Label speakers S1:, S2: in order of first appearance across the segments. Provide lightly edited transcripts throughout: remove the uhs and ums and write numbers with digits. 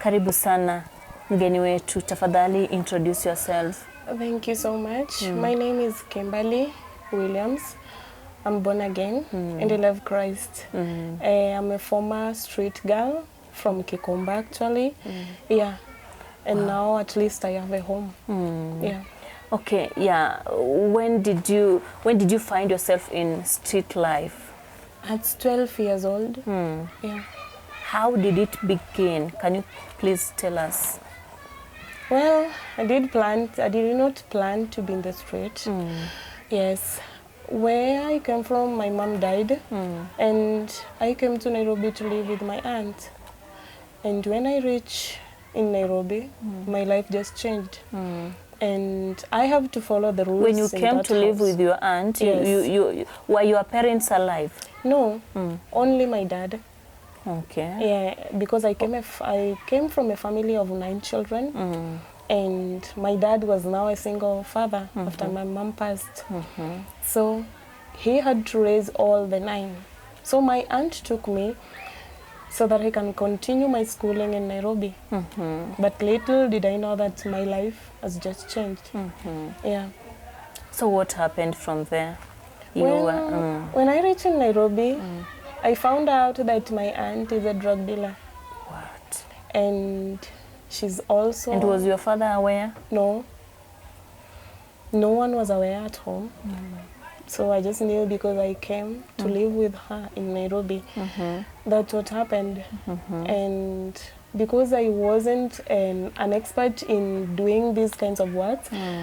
S1: Karibu sana mgeni wetu, tafadhali introduce yourself.
S2: Thank you so much. My name is Kimberly Williams. I'm born again and I love Christ. I'm a former street girl from Kikomba actually. Yeah. And now at least I have a home. Yeah.
S1: Okay, yeah. When did you find yourself in street life?
S2: At 12 years old. Yeah.
S1: How did it begin? Can you please tell us?
S2: Well, I did not plan to be in the street. Yes. Where I came from, my mom died, and I came to Nairobi to live with my aunt. And when I reached in Nairobi, my life just changed. And I have to follow the rules.
S1: When you came to live with your aunt,
S2: yes.
S1: Were your parents alive?
S2: No, only my dad.
S1: Okay.
S2: Yeah, because I came from a family of 9 children, and my dad was now a single father after my mom passed. So he had to raise all the 9. So my aunt took me so that I can continue my schooling in Nairobi. But little did I know that my life has just changed. Yeah.
S1: So what happened from there?
S2: When I reached in Nairobi, I found out that my aunt is a drug dealer.
S1: What?
S2: And she's also...
S1: And was your father aware?
S2: No. No one was aware at home. So I just knew because I came to live with her in Nairobi. That's what happened. And because I wasn't an expert in doing these kinds of work,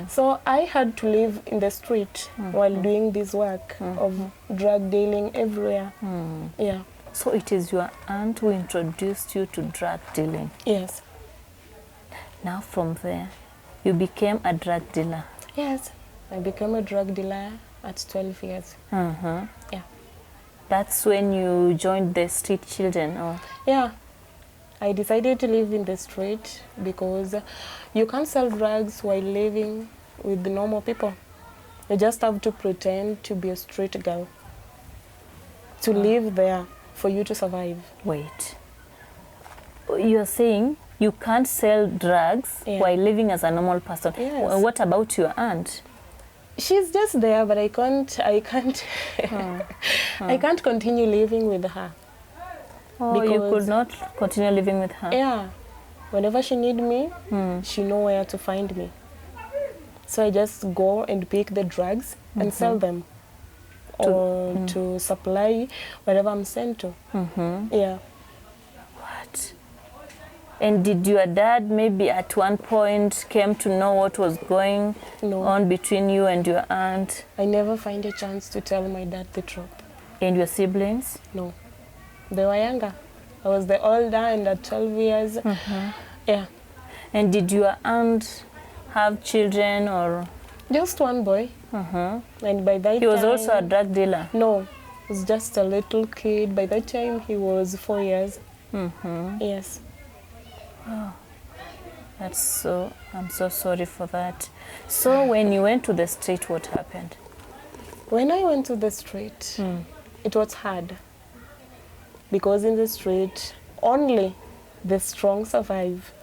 S2: so I had to live in the street while doing this work of drug dealing everywhere. Yeah.
S1: So it is your aunt who introduced you to drug dealing?
S2: Yes.
S1: Now from there, you became a drug dealer?
S2: Yes. I became a drug dealer at 12 years. Yeah.
S1: That's when you joined the street children? Or?
S2: Yeah. I decided to live in the street because you can't sell drugs while living with the normal people. You just have to pretend to be a street girl, to live there for you to survive.
S1: Wait. You're saying you can't sell drugs while living as a normal person?
S2: Yes.
S1: What about your aunt?
S2: She's just there, but I can't I can't continue living with her.
S1: Oh, you could not continue living with her?
S2: Yeah. Whenever she needs me, she knows where to find me. So I just go and pick the drugs and sell them. Or to supply wherever I'm sent to. Yeah.
S1: What? And did your dad maybe at one point came to know what was going on between you and your aunt?
S2: I never find a chance to tell my dad the truth.
S1: And your siblings?
S2: No. They were younger. I was the older and at 12 years. Yeah.
S1: And did your aunt have children or?
S2: Just one boy. And by that time...
S1: He was also a drug dealer?
S2: No. He was just a little kid. By that time he was 4 years. Yes.
S1: Oh. That's so... I'm so sorry for that. So when you went to the street, what happened?
S2: When I went to the street, it was hard. Because in the street, only the strong survive.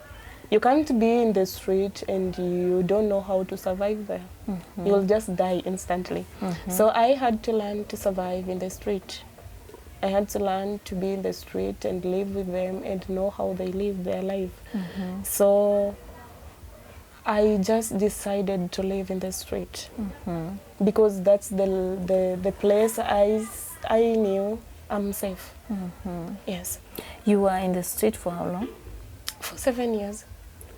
S2: You can't be in the street and you don't know how to survive there. You'll just die instantly. So I had to learn to survive in the street. I had to learn to be in the street and live with them and know how they live their life. So I just decided to live in the street. Because that's the place I knew I'm safe. Yes.
S1: You were in the street for how long?
S2: For 7 years.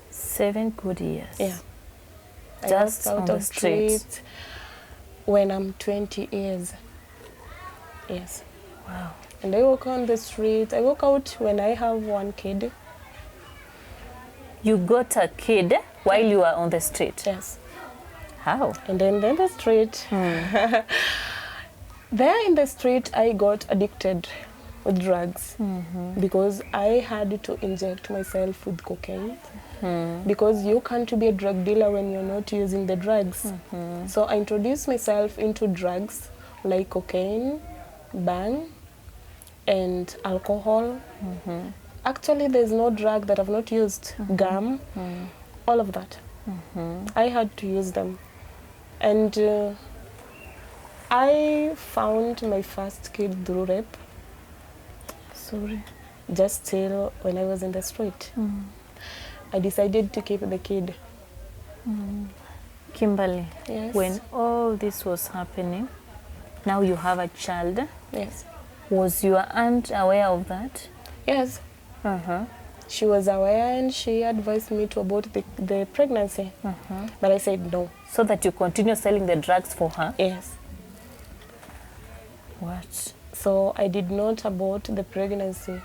S1: 7 good years?
S2: Yeah.
S1: Just
S2: I walked out of street when I'm 20 years. Yes.
S1: Wow.
S2: And I walk on the street. I walk out when I have 1 kid.
S1: You got a kid while you were on the street?
S2: Yes.
S1: How?
S2: And then in the street. There in the street, I got addicted with drugs because I had to inject myself with cocaine because you can't be a drug dealer when you're not using the drugs. So I introduced myself into drugs like cocaine, bang, and alcohol, Actually, there's no drug that I've not used. Gum, all of that. I had to use them. And I found my first kid through rape.
S1: Sorry.
S2: Just till when I was in the street. I decided to keep the kid.
S1: Kimberly,
S2: Yes.
S1: when all this was happening, now you have a child.
S2: Yes.
S1: Was your aunt aware of that?
S2: Yes. She was aware and she advised me to abort the pregnancy. But I said no.
S1: So that you continue selling the drugs for her?
S2: Yes.
S1: What?
S2: So I did not abort the pregnancy.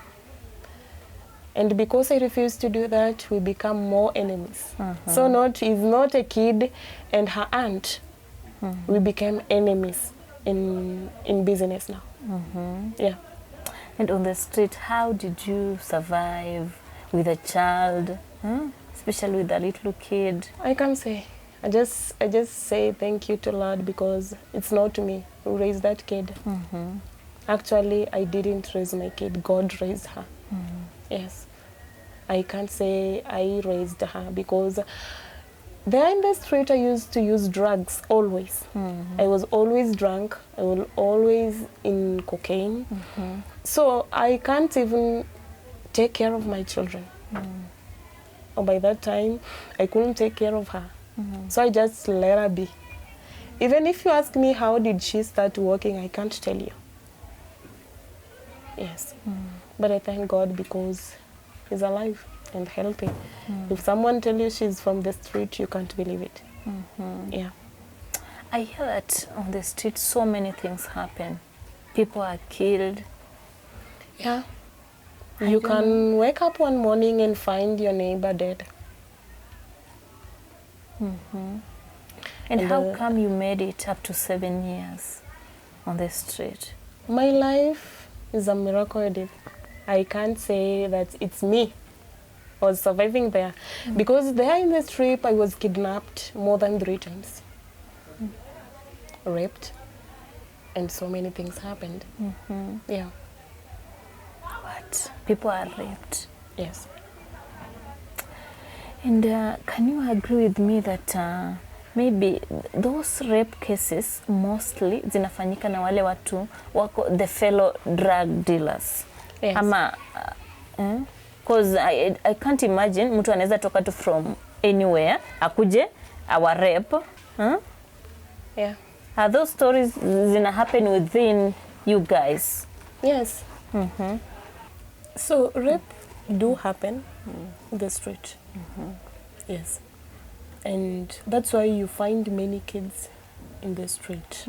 S2: And because I refused to do that, we become more enemies. So it's not a kid and her aunt. We became enemies in business now. Yeah.
S1: And on the street, how did you survive with a child, especially with a little kid?
S2: I can't say. I just say thank you to Lord because it's not me who raised that kid. Actually, I didn't raise my kid. God raised her. Yes. I can't say I raised her because there in the street I used to use drugs always. I was always drunk. I was always in cocaine. So I can't even take care of my children. Or by that time, I couldn't take care of her. So I just let her be. Even if you ask me how did she start working, I can't tell you. Yes. But I thank God because He's alive and healthy. If someone tells you she's from the street, you can't believe it. Yeah.
S1: I hear that on the street so many things happen. People are killed.
S2: Yeah. You can wake up one morning and find your neighbor dead.
S1: And how come you made it up to 7 years on the street?
S2: My life is a miracle, Edith. I can't say that it's me who was surviving there. Because there in the street, I was kidnapped more than 3 times. Raped. And so many things happened. Yeah.
S1: What? People are raped.
S2: Yes.
S1: And can you agree with me that maybe those rape cases mostly zinafanyika na wale watu wako the fellow drug dealers?
S2: Yes.
S1: Ama because I can't imagine mtu anaweza toka tu from anywhere akuje our rape.
S2: Yeah.
S1: Are those stories zina happen within you guys?
S2: Yes. So rape do happen in the street. Yes. And that's why you find many kids in the street.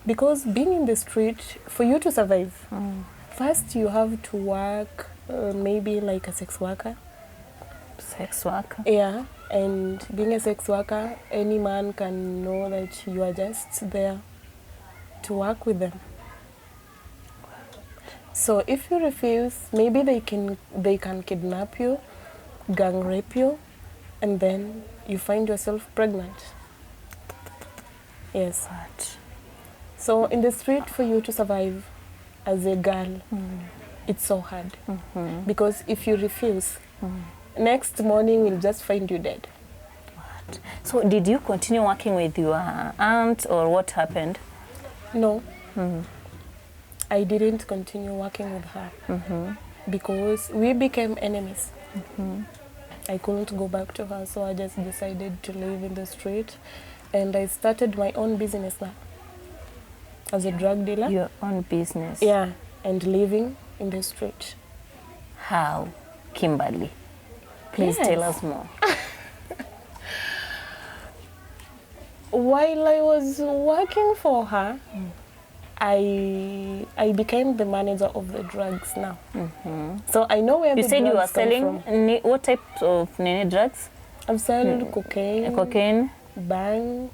S2: Because being in the street, for you to survive, first you have to work maybe like a sex worker.
S1: Sex worker?
S2: Yeah. And being a sex worker, any man can know that you are just there to work with them. So if you refuse, maybe they can kidnap you, gang rape you, and then you find yourself pregnant. Yes.
S1: What?
S2: So in the street, for you to survive as a girl, it's so hard. Because if you refuse, next morning we'll just find you dead.
S1: What? So did you continue working with your aunt or what happened?
S2: No. I didn't continue working with her because we became enemies. I couldn't go back to her, so I just decided to live in the street, and I started my own business now as a drug dealer.
S1: Your own business?
S2: Yeah, and living in the street.
S1: How, Kimberly? Please tell us more.
S2: While I was working for her, I became the manager of the drugs now. So I know where
S1: you
S2: the
S1: said
S2: drugs
S1: you were
S2: come
S1: selling what type of drugs?
S2: I'm selling cocaine,
S1: Cocaine,
S2: bang,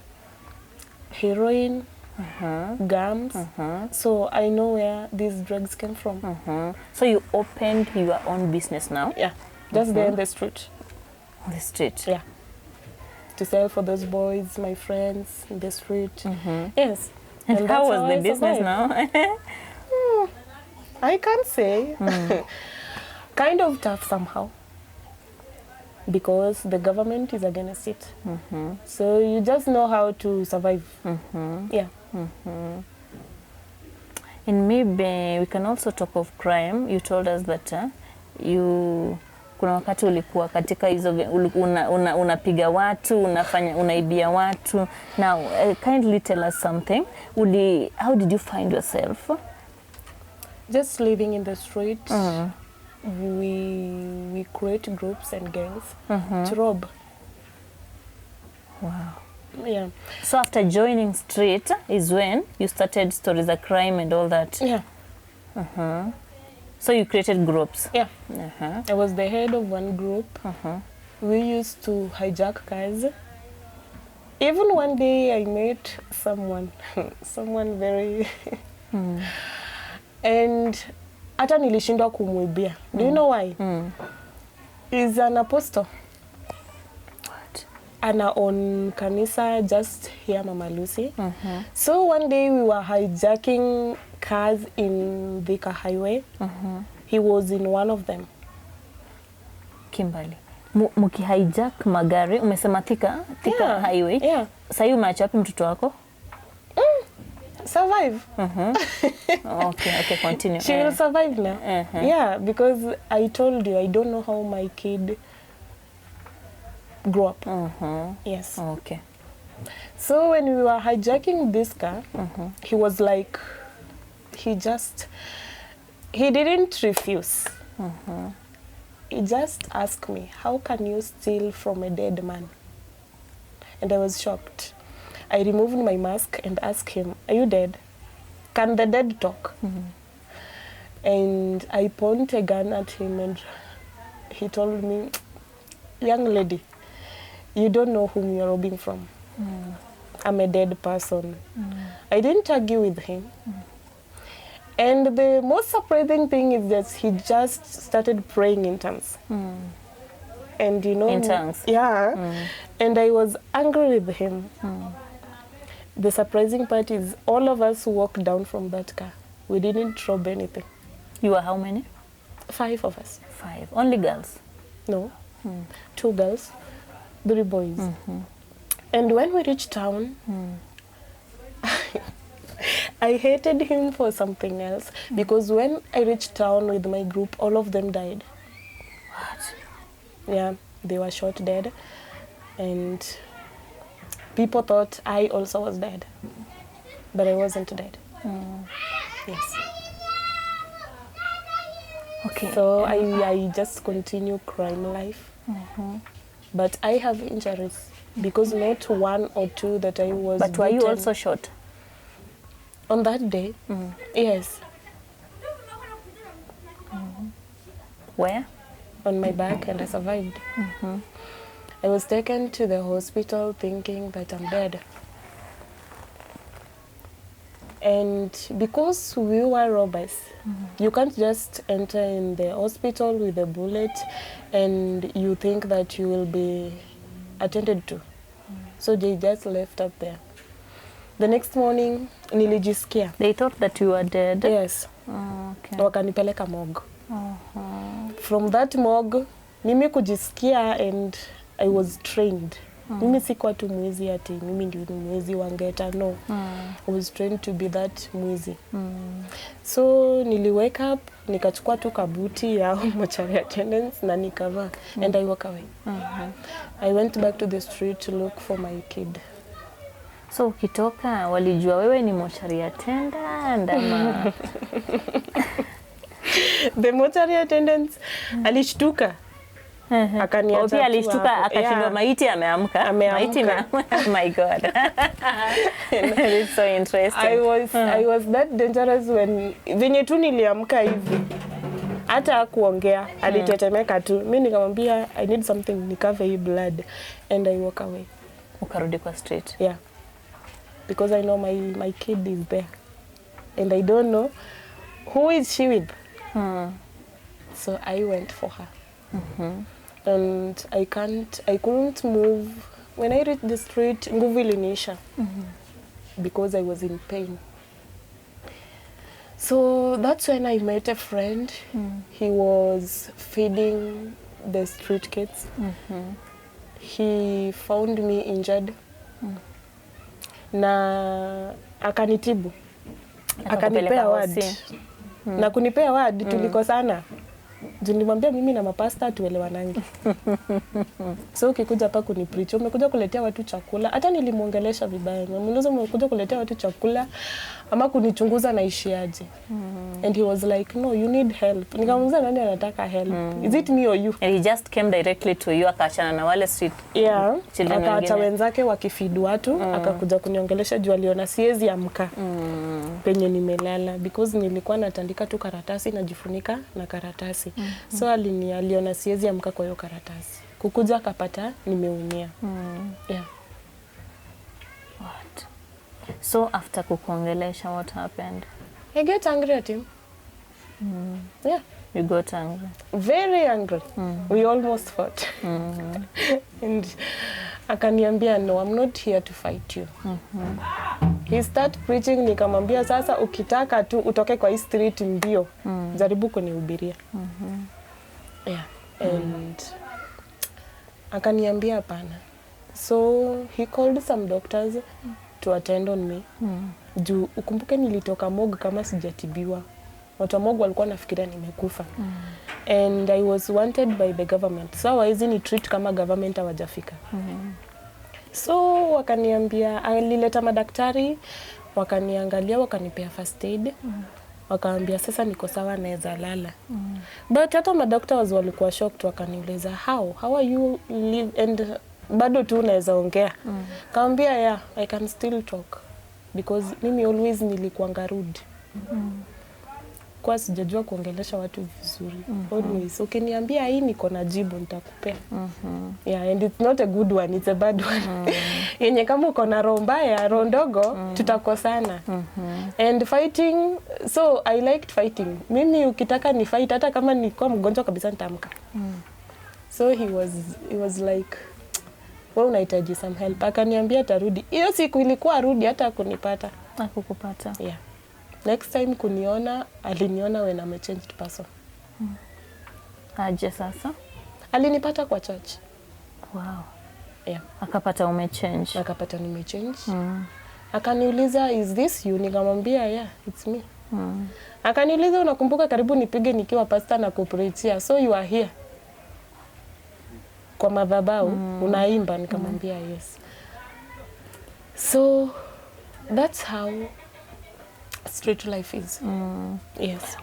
S2: heroin, gums. So I know where these drugs came from.
S1: So you opened your own business now?
S2: Yeah, just there in the street.
S1: On the street?
S2: Yeah. To sell for those boys, my friends in the street. Yes.
S1: And how was the
S2: I
S1: business
S2: survived.
S1: now?
S2: I can't say. kind of tough somehow because the government is against it. So you just know how to survive. Yeah.
S1: And maybe we can also talk of crime. You told us that kuna wakati ulikuwa katika hizo unapiga watu, unaibia watu. Now, kindly tell us something. How did you find yourself?
S2: Just living in the street, we create groups and gangs to rob.
S1: Wow.
S2: Yeah.
S1: So after joining street is when you started stories of crime and all that?
S2: Yeah.
S1: So you created groups?
S2: Yeah. I was the head of one group. We used to hijack cars. Even one day I met someone very... And hata nilishindwa kumwibia. Do you know why? He's an apostle.
S1: What?
S2: Ana on kanisa just here, Mama Lucy. So one day we were hijacking cars in Thika Highway. He was in one of them.
S1: Kimberly, mkihijack magari, umesema Thika Highway.
S2: Yeah.
S1: Sasa umeacha wapi mtoto wako?
S2: Survive.
S1: Okay, continue.
S2: She will survive now. Yeah, because I told you I don't know how my kid grew up. Yes.
S1: Okay.
S2: So when we were hijacking this car, he was like, he didn't refuse. He just asked me, how can you steal from a dead man? And I was shocked. I removed my mask and asked him, are you dead? Can the dead talk? And I pointed a gun at him and he told me, young lady, you don't know whom you're robbing from. I'm a dead person. I didn't argue with him. And the most surprising thing is that he just started praying in tongues. And you know...
S1: In tongues?
S2: Yeah. And I was angry with him. The surprising part is all of us walked down from that car. We didn't rob anything.
S1: You were how many?
S2: 5 of us.
S1: 5. Only girls?
S2: No. 2 girls, 3 boys. And when we reached town, I hated him for something else. Because when I reached town with my group, all of them died.
S1: What?
S2: Yeah, they were shot dead. And people thought I also was dead. But I wasn't dead. Yes.
S1: Okay.
S2: So I just continue crime life. But I have injuries. Because not 1 or 2 that I was
S1: But were you
S2: beaten.
S1: also shot?
S2: On that day? Yes.
S1: Where?
S2: On my back, and I survived. I was taken to the hospital thinking that I'm dead. And because we were robbers, you can't just enter in the hospital with a bullet and you think that you will be attended to. So they just left up there. The next morning, nilijisikia.
S1: They thought that you were dead?
S2: Yes.
S1: Okay.
S2: Wakanipeleka morgue. From that morgue, mimi kujisikia, and I was trained. Mimi sikuwa tu mwizi ati mimi ndio mwizi wa ngeta, no. I was trained to be that mwizi. So nili wake up, nikachukua tu kabuti ya mortuary attendants na nikavaa, and I walk away. I went back to the street to look for my kid.
S1: So ukitoka walijua wewe ni mortuary attendant ama?
S2: The mortuary attendants alishtuka. Akaniacha.
S1: Pia alishtuka akashindwa maiti ameamka. Maiti my God. It's so interesting.
S2: I was that dangerous when venye tu niliamka hivi. Hata kuongea alitetemeka tu. Mimi nikamwambia I need something nikave hii blood, and I walk away.
S1: Ukarudi kwa street.
S2: Yeah. Because I know my kid is there. And I don't know who is she with. So I went for her. And I couldn't move. When I reached the street, nguvu ilinisha. Because I was in pain. So that's when I met a friend. He was feeding the street kids. He found me injured. Na akanitibu. Akanipea word. Na kunipea word tulikosana. Nilimwambia mimi na mapasta tuelewanangi. So ukikuja hapa kunipreach, umekuja kuletea watu chakula. Hata nilimuongelesha vibaya. Nimemuuliza umekuja kuletea watu chakula ama kunichunguza naishi aje. And he was like, no, you need help. Nikamuuliza nani anataka help? Is it me or you?
S1: And he just came directly to you, akaachana na wale street.
S2: Yeah, akaacha wenzake wakifeed watu, akakuja kuniongelesha juu aliona siwezi amka. Penye nimelala because nilikuwa natandika tu karatasi najifunika na karatasi. So aliona siwezi amka kwa hiyo karatasi. Kukuja akapata nimeumia. Yeah.
S1: What? So after kukuongelesha, what happened?
S2: I get angry at him. Yeah.
S1: You got angry?
S2: Very angry. We almost fought. And akaniambia, no, I'm not here to fight you. He start preaching, nikamwambia sasa ukitaka tu utoke kwa hii street mbio. Jaribu kunihubiria. Yeah. And akaniambia hapana. So he called some doctors to attend on me. Juu ukumbuke nilitoka morgue kama sijatibiwa. Watu wa morgue walikuwa nafikiria nimekufa. And I was wanted by the government. So hawawezi ni treat kama government hawajafika. So wakaniambia, alileta madaktari, wakaniangalia, wakanipea first aid. Wakaambia sasa niko sawa naweza lala. But hata madaktari walikuwa shocked, wakaniuliza how are you live and bado tu unaweza ongea. Kaambia yeah, I can still talk because mimi always nilikuwa rude. Kwa sijajua kuongelesha watu vizuri. Always ukiniambia hii niko na jibu nitakupea. Yeah, and it's not a good one, it's a bad one. Yenye kama uko na roho mbaya, roho ndogo, tutakosana. And fighting, so I liked fighting. Mimi ukitaka ni fight hata kama nilikuwa mgonjwa kabisa nitaamka. So he was like, wewe unahitaji some help. Akaniambia atarudi. Hiyo siku ilikuwa arudi hata kunipata.
S1: Hakukupata.
S2: Yeah. Next time kuniona, aliniona when I'm a changed person.
S1: Aje sasa?
S2: Alinipata kwa church.
S1: Wow.
S2: Yeah.
S1: Akapata umechange.
S2: Akapata nimechange. Akaniuliza, is this you? Nikamwambia, yeah, it's me. Akaniuliza, unakumbuka karibu nipige nikiwa pastor na kupreachia. So you are here. Kwa madhabahu, unaimba. Nikamwambia, yes. So that's how street life is. Yes.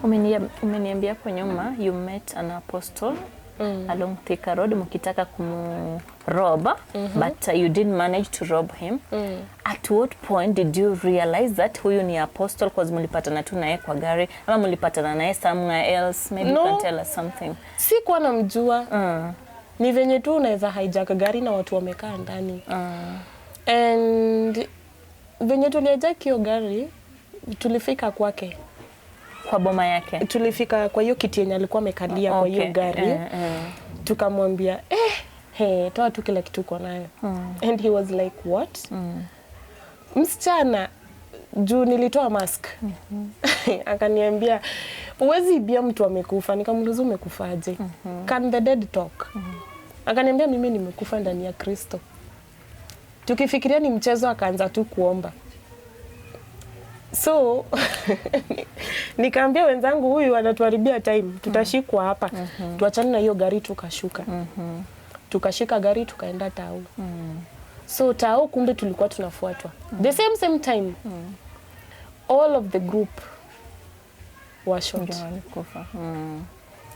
S1: Umeniambia hapo nyuma you met an apostle along Thika Road mkitaka kumrob but you didn't manage to rob him. At what point did you realize that huyu ni apostle because mlipatana tu naye kwa gari ama mlipatana naye somewhere else? Maybe you can tell us something.
S2: Sikuwa namjua. Ni venye tu unaweza hijack gari na watu wamekaa ndani. And venye tulihijack hiyo gari tulifika kwake.
S1: Kwa boma yake?
S2: Tulifika kwa hiyo kiti yenye alikuwa amekalia kwa hiyo gari. Tukamwambia, toa tu kila kitu uko nayo. And he was like, what? Msichana, juu nilitoa mask. Akaniambia, uwezi ibia mtu amekufa. Nikamuuliza umekufaje? Can the dead talk? Akaniambia mimi nimekufa ndani ya Kristo. Tukifikiria ni mchezo akaanza tu kuomba. So nikaambia wenzangu huyu anatuharibia time, tutashikwa hapa. Tuachane na hiyo gari tukashuka. Tukashika gari tukaenda Tao. So Tao kumbe tulikuwa tunafuatwa. The same time. All of the group were shot.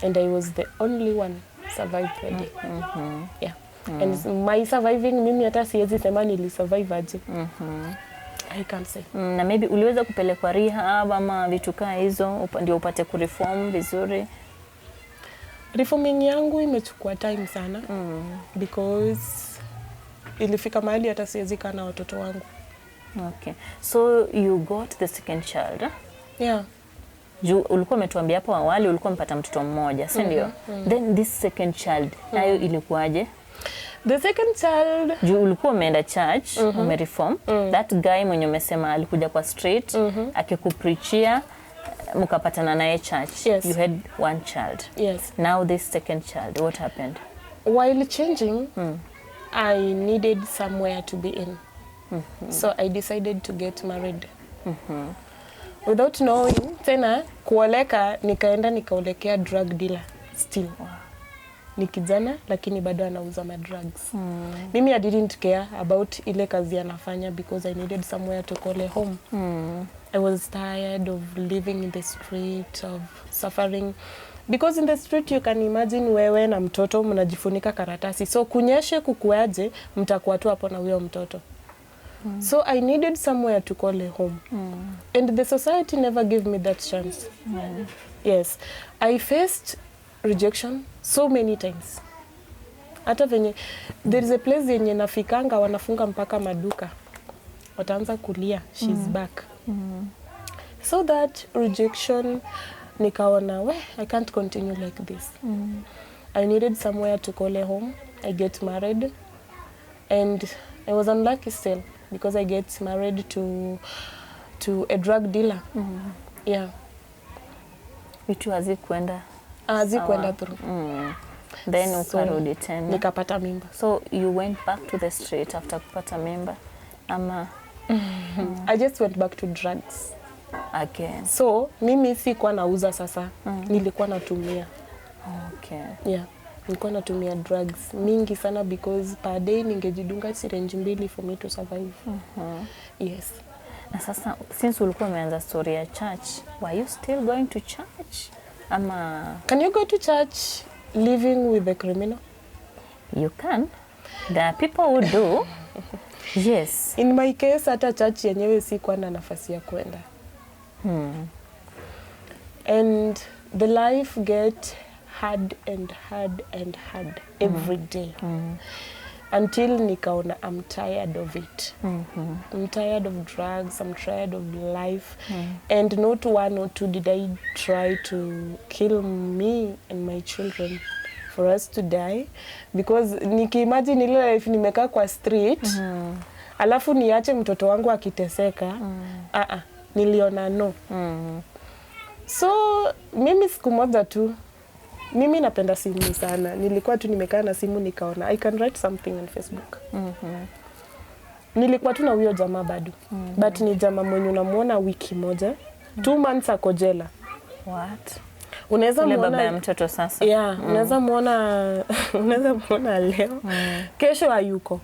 S2: And I was the only one survived the day. Yeah. And my surviving mimi hata siwezi sema nilisurvive aje. I can't say.
S1: Na maybe uliweza kupelekwa rehab ama vitu kaa hizo ndio upate kureform vizuri?
S2: Reforming yangu imechukua time sana. Because ilifika mahali hata siwezi kaa na watoto wangu.
S1: Okay. So you got the second child?
S2: Yeah.
S1: Ulikuwa umetuambia hapo awali ulikuwa mpata mtoto mmoja, si ndio? Then this second child, nayo ilikuwaje?
S2: The second child,
S1: ulikuwa umeenda church, umereform. That guy mwenye umesema alikuja kwa street, akikupreachia, mukapatana naye church.
S2: Yes.
S1: You had one child.
S2: Yes.
S1: Now this second child, what happened?
S2: While changing, I needed somewhere to be in. So I decided to get married. Without knowing, tena kuoleka nikaenda nikaolekea drug dealer still.
S1: Wow.
S2: Ni kijana lakini bado anauza ma drugs. Mimi I didn't care about ile kazi anafanya because I needed somewhere to call a home. I was tired of living in the street, of suffering. Because in the street you can imagine wewe na mtoto mnajifunika karatasi. So kunyeshe kukuaje mtakuwa tu hapo na huyo mtoto. So I needed somewhere to call a home. And the society never gave me that chance. Yes. I faced rejection so many times. Hata venye there is a place yenye nafikanga wanafunga mpaka maduka. Wataanza kulia, she's back. So that rejection nikaona, I can't continue like this. I needed somewhere to call a home. I get married and I was unlucky still because I get married to a drug dealer. Yeah.
S1: Vitu hazikuenda.
S2: Hazikuenda through.
S1: Then ukarudi tena.
S2: Nikapata mimba.
S1: So you went back to the street after kupata mimba ama
S2: I just went back to drugs
S1: again?
S2: So mimi sikuwa nauza sasa. Nilikuwa natumia.
S1: Okay.
S2: Yeah. Nilikuwa natumia drugs mingi sana because per day ningejidunga syringe 2 for me to survive. Yes.
S1: Na sasa since ulikuwa umeanza story ya church, were you still going to church? Ama
S2: can you go to church living with a criminal?
S1: You can. There are people who do. Yes.
S2: In my case hata church yenyewe sikuwa na nafasi ya kwenda. And the life get hard and hard and hard every day. Until nikaona I'm tired of it. I'm tired of drugs, I'm tired of life. And not one or two did I try to kill me and my children for us to die. Because nikiimagine ile life nimekaa kwa street, alafu niache mtoto wangu akiteseka, niliona no. So mimi siku moja tu, mimi napenda simu sana. Nilikuwa tu nimekaa na simu nikaona I can write something on Facebook. Nilikuwa tu na huyo jamaa bado. But ni jamaa mwenye unamuona wiki moja, 2 months ako jela.
S1: What?
S2: Unaweza muona
S1: baba ya mtoto sasa.
S2: Yeah, unaweza muona leo. Kesho hayuko.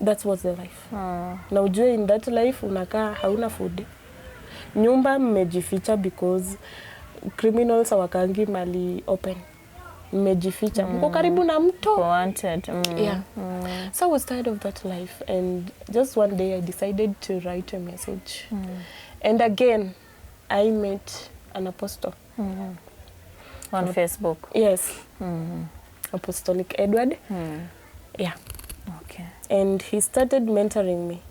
S2: That was the life. Na ujue in that life unakaa hauna food. Nyumba mmejificha because criminals hawakangi mali open. Mmejificha. Mko karibu na mto.
S1: Wanted.
S2: Yeah. So I was tired of that life and just one day I decided to write a message. And again I met an apostle.
S1: On Facebook.
S2: Yes. Apostolic Edward. Yeah.
S1: Okay.
S2: And he started mentoring me.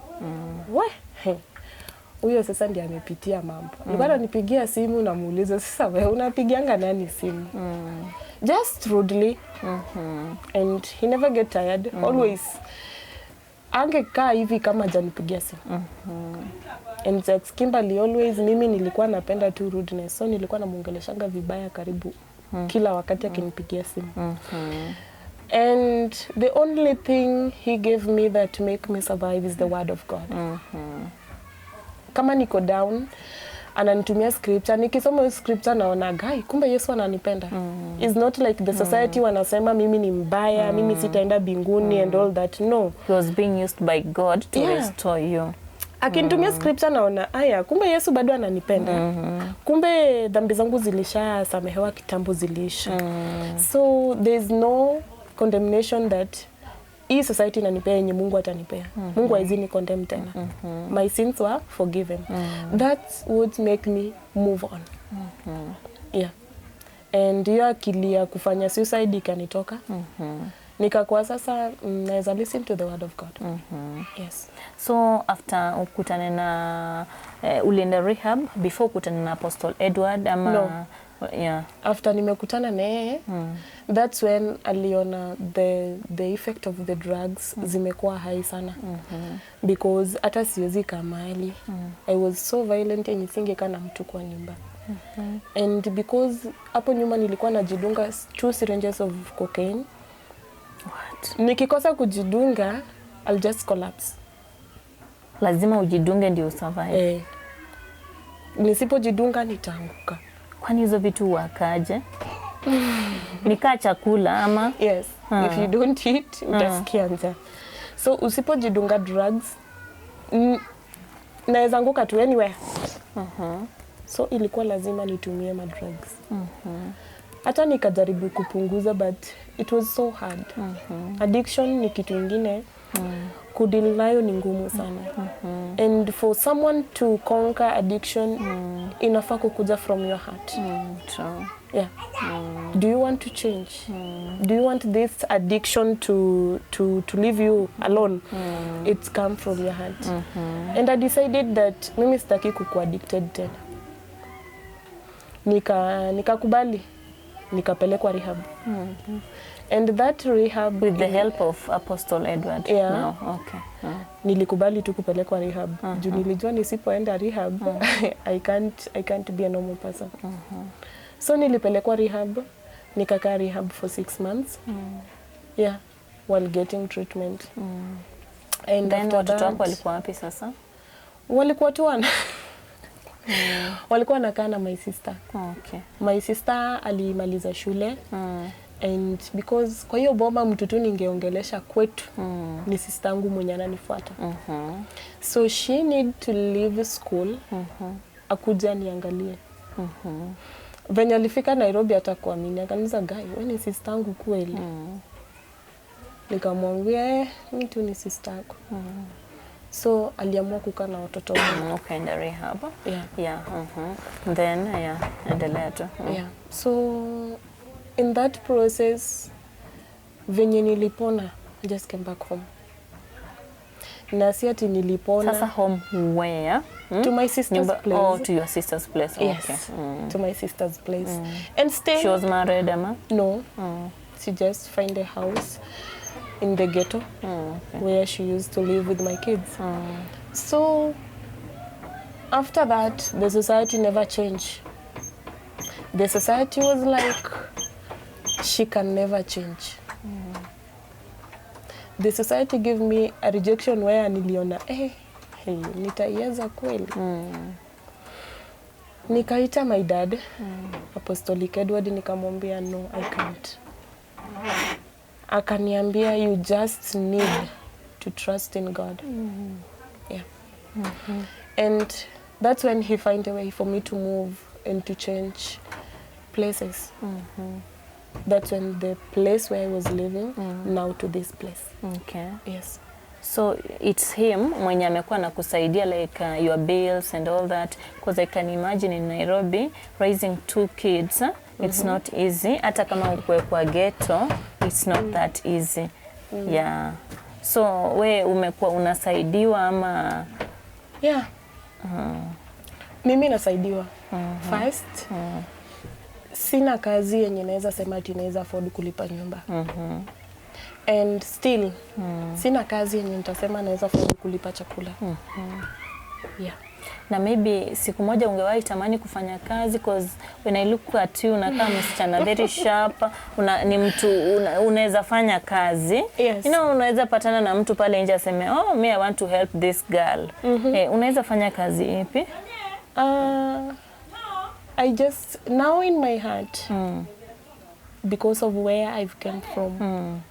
S2: Huyo sasa ndiye amepitia mambo. Nilikuwa nanipigia simu na muuliza sasa wewe unapigianga nani simu? Just rudely. And he never get tired. Always. Angekaa hivi kama hajanipigia simu. And that's Kimberly always mimi nilikuwa napenda tu rudeness. So nilikuwa namuongeleshanga vibaya karibu kila wakati akinipigia simu. And the only thing he gave me that make me survive is the word of God. Kama niko down, ananitumia scripture. Nikisoma scripture naona guy, kumbe Yesu ananipenda. It's not like the society wanasema mimi ni mbaya, mimi sitaenda binguni and all that. No.
S1: He was being used by God to restore you.
S2: Akinitumia scripture naona, aya, kumbe Yesu bado ananipenda. Kumbe dhambi zangu zilisha samehewa kitambo zilisha. So there's no condemnation that hii society inanipea yenye Mungu atanipea. Mungu haizi ni condemn tena. My sins were forgiven. That's what make me move on. Yeah. And hiyo akili ya kufanya suicide ikanitoka. Nikakuwa sasa naweza listen to the word of God. Yes.
S1: So after ukutane na ulienda rehab before ukutane na Apostle Edward ama
S2: no.
S1: Yeah.
S2: After nimekutana na yeye, that's when aliona the effect of the drugs zimekuwa high sana. Because hata siwezi kaa mahali. I was so violent and nisingekaa na mtu kwa nyumba. And because hapo nyuma nilikuwa najidunga 2 syringes of cocaine.
S1: What?
S2: Nikikosa kujidunga, I'll just collapse.
S1: Lazima ujidunge ndio usurvive.
S2: Nisipojidunga nitaanguka.
S1: Kwani hizo vitu wakaje? Nikaa chakula ama?
S2: Yes. If you don't eat, utasikia njaa. So usipojidunga drugs, naweza anguka tu anywhere. So ilikuwa lazima nitumie madrugs. Hata nikajaribu kupunguza, but it was so hard. Addiction ni kitu ingine. Kudeal nayo ni ngumu sana. And for someone to conquer addiction, inafaa kukuja from your heart.
S1: True.
S2: Yeah. Do you want to change? Do you want this addiction to leave you alone? It's come from your heart. And I decided that mimi sitaki kukuwa addicted tena. Nikakubali. Nikapelekwa rehab. And that rehab...
S1: With the help of Apostle Edward?
S2: Yeah.
S1: No. Okay.
S2: Nilikubali tu kupelekwa rehab. Juu nilijua nisipoenda rehab, I can't be a normal person. So nilipelekwa rehab. Nikakaa rehab for 6 months. Yeah. While getting treatment. And
S1: then watoto wako
S2: that,
S1: walikuwa wapi sasa?
S2: walikuwa tu walikuwa nakaa na my sister.
S1: Okay.
S2: My sister alimaliza shule. And because kwa hiyo boma mtu tu ningeongelesha kwetu ni sister yangu mwenye ananifuata. So she need to leave school. Akuja niangalie. Venye alifika Nairobi atakuamini, akaniuliza guy, wewe ni sister yangu kweli? Nikamwambia mimi tu ni sister yako. So aliamua kukaa na watoto wangu.
S1: Ukaenda rehab?
S2: Yeah.
S1: Yeah. Then endelea tu.
S2: Yeah. So in that process, venye nilipona, I just came back home. Na si ati nilipona.
S1: Sasa home where?
S2: To my sister's place.
S1: Oh, to your sister's place.
S2: Yes.
S1: Okay.
S2: To my sister's place. And stay.
S1: She was married, Emma?
S2: No. She just find a house in the ghetto where she used to live with my kids. So after that, the society never changed. The society was like, she can never change. The society gave me a rejection where niliona, nitaiweza kweli. Nikaita my dad, Apostolic Edward, nikamwambia no, I can't. Akaniambia you just need to trust in God. Yeah. And that's when he find a way for me to move and to change places. That's when the place where I was living now to this place.
S1: Okay.
S2: Yes.
S1: So it's him mwenye amekuwa na kusaidia like your bills and all that, because I can imagine in Nairobi raising 2 kids it's not easy. Hata kama ukwe kwa ghetto it's not that easy. Yeah. So we umekuwa unasaidiwa ama?
S2: Yeah. Mimi nasaidiwa. First, sina kazi yenye naweza sema ati naweza afford kulipa nyumba. And still, sina kazi yenye nitasema naweza afford kulipa chakula. Yeah.
S1: Na maybe siku moja ungewahi tamani kufanya kazi, because when I look at you unakaa msichana very sharp, ni mtu unaweza fanya kazi.
S2: Yes.
S1: You know, unaweza patana na mtu pale nje aseme, oh, me I want to help this girl. Unaweza fanya kazi ipi?
S2: I just, now in my heart, because of where I've come from,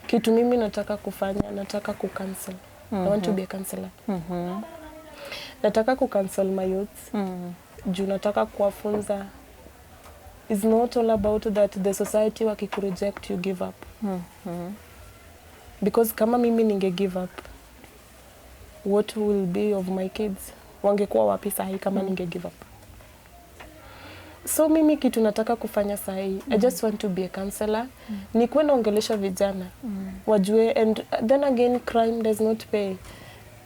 S2: kitu mimi nataka kufanya, nataka kucancel. I want to be a counselor. Nataka kucancel my youth. Juu nataka kuwafunza. It's not all about that the society wakikureject you give up. Because kama mimi ninge give up, what will be of my kids? Wangekuwa wapi sahi kama ninge give up? So mimi kitu nataka kufanya sahi, I just want to be a counselor. Nikuwe naongelesha vijana. Wajue, and then again crime does not pay.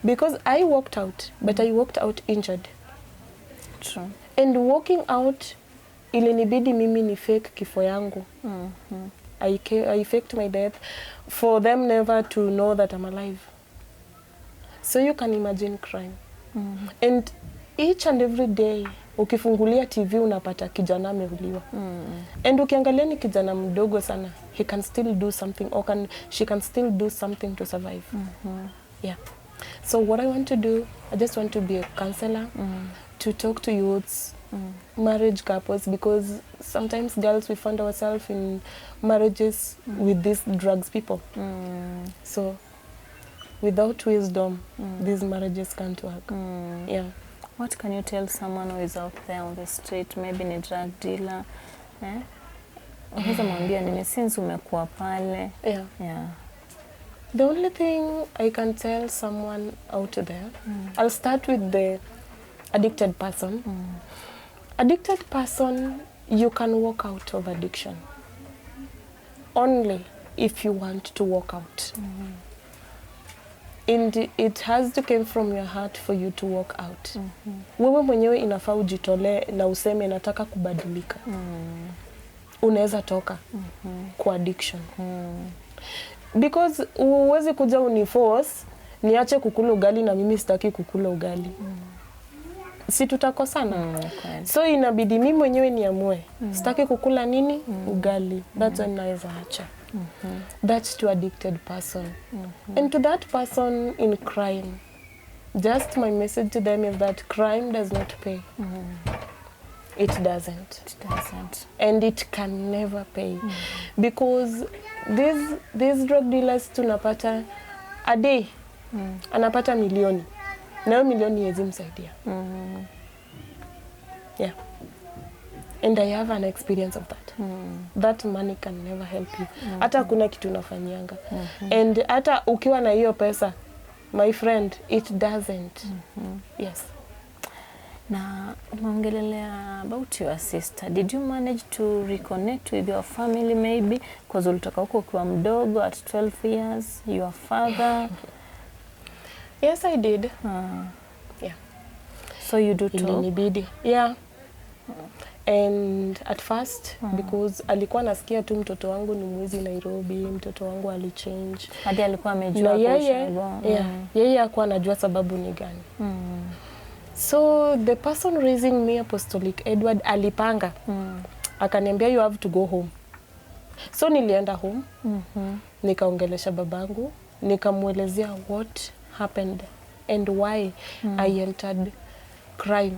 S2: Because I walked out, but I walked out injured.
S1: True.
S2: And walking out, ilinibidi mimi ni fake kifo yangu. I faked my death for them never to know that I'm alive. So you can imagine crime. And each and every day ukifungulia TV unapata kijana ameuliwa. And ukiangalia ni kijana mdogo sana, he can still do something or she can still do something to survive. Yeah. So what I want to do, I just want to be a counselor, to talk to youths, marriage couples, because sometimes girls, we find ourselves in marriages with these drugs people. So without wisdom, these marriages can't work. Yeah.
S1: What can you tell someone who is out there on the street, maybe ni drug dealer? Unaweza mwambia nini since umekuwa pale?
S2: Yeah.
S1: Yeah.
S2: The only thing I can tell someone out there, I'll start with the addicted person. Addicted person, you can walk out of addiction only if you want to walk out. And it has to come from your heart for you to walk out. Wewe mwenyewe inafaa ujitolee na useme nataka kubadilika. Unaweza toka kwa addiction. Because uwezi kuja uniforce niache kukula ugali na mimi sitaki kukula ugali. Si tutakosana. So inabidi mimi mwenyewe niamue. Sitaki kukula nini? Ugali. That's when naweza acha. That's to addicted person. And to that person in crime, just my message to them is that crime does not pay. It doesn't.
S1: It doesn't.
S2: And it can never pay. Because these drug dealers tunapata a day, anapata milioni. Na hiyo milioni haiwezi msaidia. Yeah. And I have an experience of that. That money can never help you. Hata kuna kitu unafanyanga. And hata ukiwa na hiyo pesa, my friend, it doesn't. Yes.
S1: Na umeongelelea about your sister. Did you manage to reconnect with your family maybe? Because ulitoka huko ukiwa mdogo at 12 years, your father.
S2: Yes, I did. Yeah.
S1: So you do talk?
S2: Ilinibidi. Yeah. And at first, because alikuwa nasikia tu mtoto wangu ni mwizi Nairobi, mtoto wangu alichange.
S1: Hadi alikuwa amejua
S2: yeye hakuwa anajua sababu ni gani. So the person raising me, Apostolic Edward, alipanga. Akaniambia you have to go home. So nilienda home. Nikaongelesha babangu, nikamwelezea what happened and why I entered crime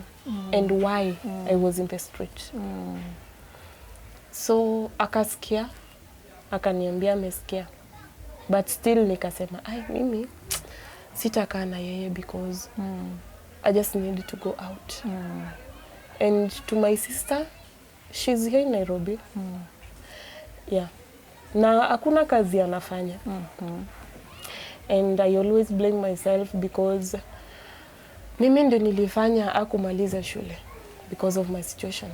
S2: and why I was in the street. So akasikia, akaniambia amesikia. But still nikasema, mimi sitakaa na yeye because I just needed to go out. And to my sister, she's here in Nairobi. Yeah. Na hakuna kazi anafanya. And I always blame myself because mimi ndo nilifanya akumaliza shule because of my situation.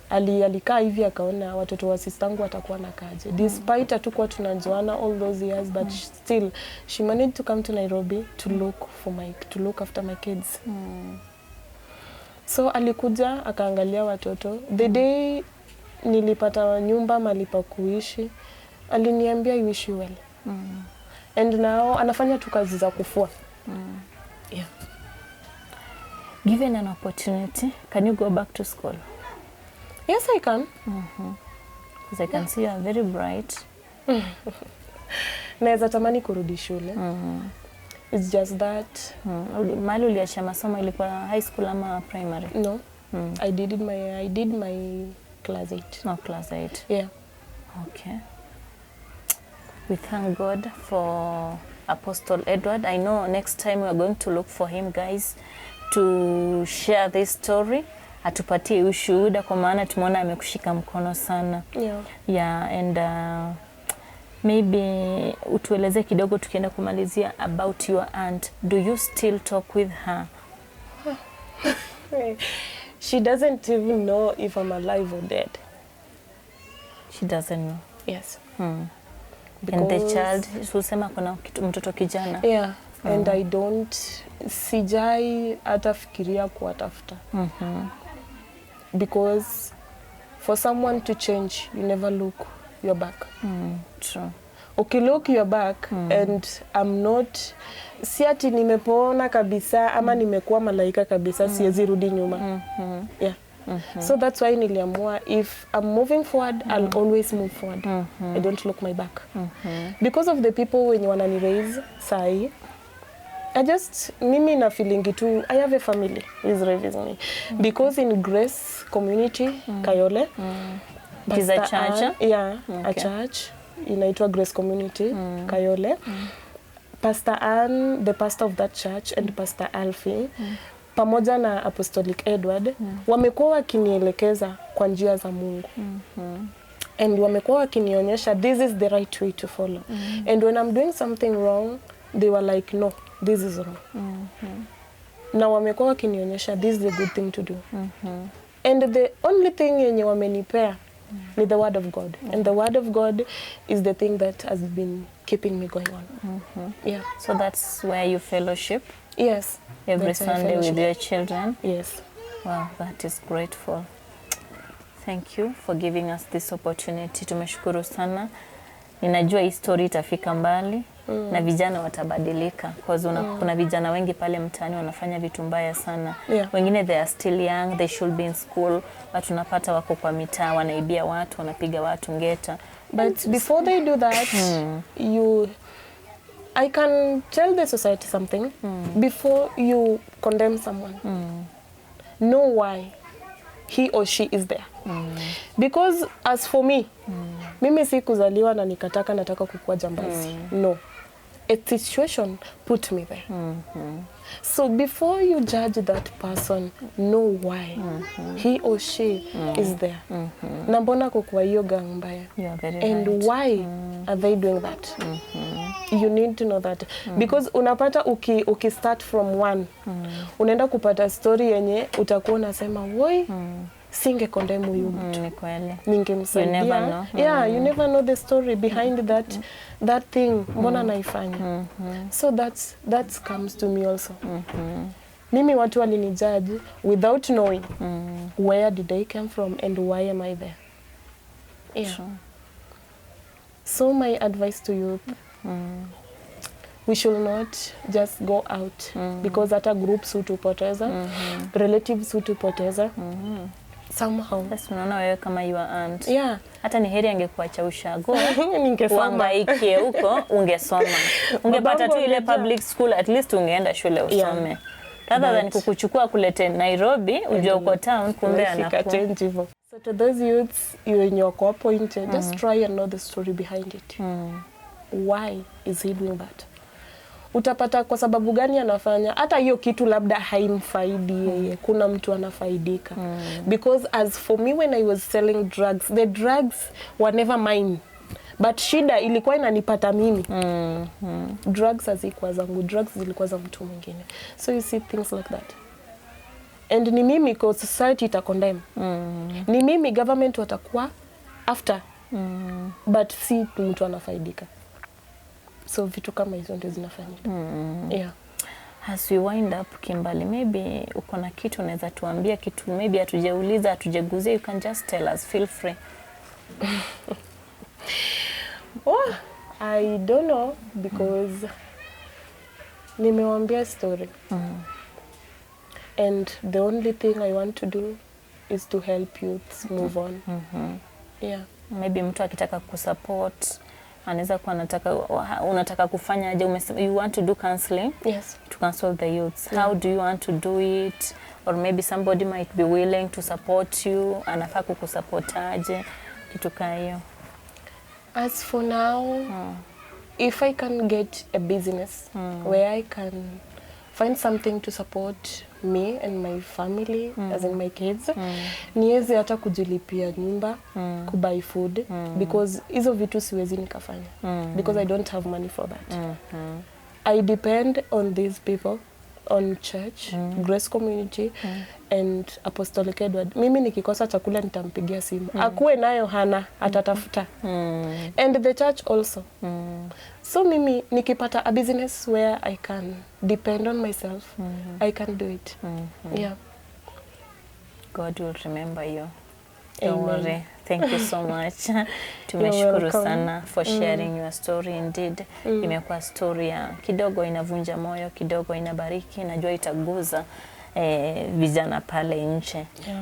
S2: Alikaa hivi akaona watoto wa sistangu watakuwa na kaje. Despite hatukuwa tunajuana all those years, but still she managed to come to Nairobi to look after my kids. So alikuja akaangalia watoto. The day nilipata nyumba mahali pa kuishi, aliniambia you wish you well. And now anafanya tu kazi za kufua. Yeah.
S1: Given an opportunity, can you go back to school?
S2: Yes, I can.
S1: Because I can see you are very bright.
S2: Naweza tamani kurudi shule. It's just that
S1: Mali uliacha masomo ilikuwa high school ama primary?
S2: No. I did my class 8.
S1: No, class 8.
S2: Yeah.
S1: Okay. We thank God for Apostle Edward. I know next time we are going to look for him, guys, to share this story. Atupatie ushuhuda kwa maana tumeona amekushika mkono sana.
S2: Yeah.
S1: Yeah, and maybe utueleze kidogo tukienda kumalizia about your aunt. Do you still talk with her?
S2: She doesn't even know if I'm alive or dead.
S1: She doesn't know.
S2: Yes.
S1: And the child, usema kuna mtoto kijana.
S2: Yeah. And I don't, sijai hata fikiria kuwatafuta. Because for someone to change, you never look your back.
S1: True.
S2: ukilook your back and I'm not, si ati nimepona kabisa ama nimekuwa malaika kabisa, siwezi rudi nyuma. Yeah. So that's why niliamua, if I'm moving forward, I'll always move forward. I don't look my back. Because of the people wenye wanani raise sai, mimi na feeling itu, I have a family who is raising me. Because in Grace community, Kayole,
S1: Is a church?
S2: A church, inaitwa Grace community, Kayole. Pastor Ann, the pastor of that church, and Pastor Alfie, pamoja na Apostolic Edward, wamekuwa wakinielekeza kwa njia za Mungu. And wamekuwa wakinionyesha, this is the right way to follow. And when I'm doing something wrong, they were like, no, this is wrong. Na wamekuwa wakinionyesha, this is the good thing to do. And the only thing yenye wamenipea ni the word of God. And the word of God is the thing that has been keeping me going on. Yeah.
S1: So that's where you fellowship?
S2: Yes.
S1: Every Sunday with your children?
S2: Yes.
S1: Wow, that is grateful. Thank you for giving us this opportunity. Tumeshukuru sana. Ninajua hii story itafika mbali na vijana watabadilika. Because kuna vijana wengi pale mtaani wanafanya vitu mbaya sana. Wengine they are still young, they should be in school, but tunapata wako kwa mitaa, wanaibia watu, wanapiga watu ngeta.
S2: But before they do that, I can tell the society something. Before you condemn someone, know why he or she is there. Because as for me, mimi si kuzaliwa na nataka kukua jambazi. No. A situation put me there. So before you judge that person, know why he or she is there. Na mbona kukua hiyo gang mbaya? And why are they doing that? You need to know that. Because unapata uki start from one, unaenda kupata story yenye utakuwa unasema, woi, singe condemn huyu mtu.
S1: Ni kweli.
S2: Ningemsaidia.
S1: You never know.
S2: Yeah, you never know the story behind that thing. Mbona naifanya? So that comes to me also. Mimi watu walinijudge without knowing where did they come from and why am I there. Yeah. Sure. So my advice to youth, we should not just go out because hata groups hutupoteza, relatives hutupoteza. Somehow.
S1: Yes, unaona wewe kama your aunt.
S2: Yeah.
S1: Hata ni heri angekuacha ushago.
S2: Ningesoma.
S1: Uangaikie huko, ungesoma. Ungepata tu ile public school, at least ungeenda shule usome. Rather than kukuchukua kulete Nairobi, uje uko town, kumbe anapo.
S2: So to those youths, you in your core point, just try and know the story behind it. Why is he doing that? Utapata kwa sababu gani anafanya, hata hiyo kitu labda haimfaidi yeye, kuna mtu anafaidika. Because as for me when I was selling drugs, the drugs were never mine. But shida ilikuwa inanipata mimi. Drugs hazikuwa zangu, drugs zilikuwa za mtu mwingine. So you see things like that. And ni mimi kwa society ita-condemn. Ni mimi government watakuwa after. But si mtu anafaidika. So vitu kama hizo ndio zinafanyika. Yeah.
S1: As we wind up, Kimberly, maybe uko na kitu unaweza tuambia, kitu maybe hatujauliza, hatujaguzia, you can just tell us, feel free.
S2: Oh, I don't know because nimewambia story. And the only thing I want to do is to help youths move on. Yeah.
S1: Maybe mtu akitaka kusupport, anaweza kuwa unataka kufanya aje, you want to do counseling?
S2: Yes.
S1: To counsel the youths. How do you want to do it? Or maybe somebody might be willing to support you, anafaa kukusupport aje, kitu kama hiyo.
S2: As for now, if I can get a business where I can find something to support me and my family, as in my kids, niweze hata kujilipia nyumba, kubuy food, because hizo vitu siwezi nikafanya, because I don't have money for that. I depend on these people, on church, Grace community, and Apostolic Edward. Mimi nikikosa chakula nitampigia simu. Akuwe nayo hana, atatafuta. And the church also. So mimi nikipata a business where I can depend on myself, I can do it. Yeah.
S1: God will remember you. Don't
S2: Amen.
S1: worry. Thank you so much. Tumeshukuru
S2: welcome.
S1: sana for sharing your story indeed. Imekuwa story ya kidogo inavunja moyo, kidogo inabariki, najua itaguza vijana pale nje.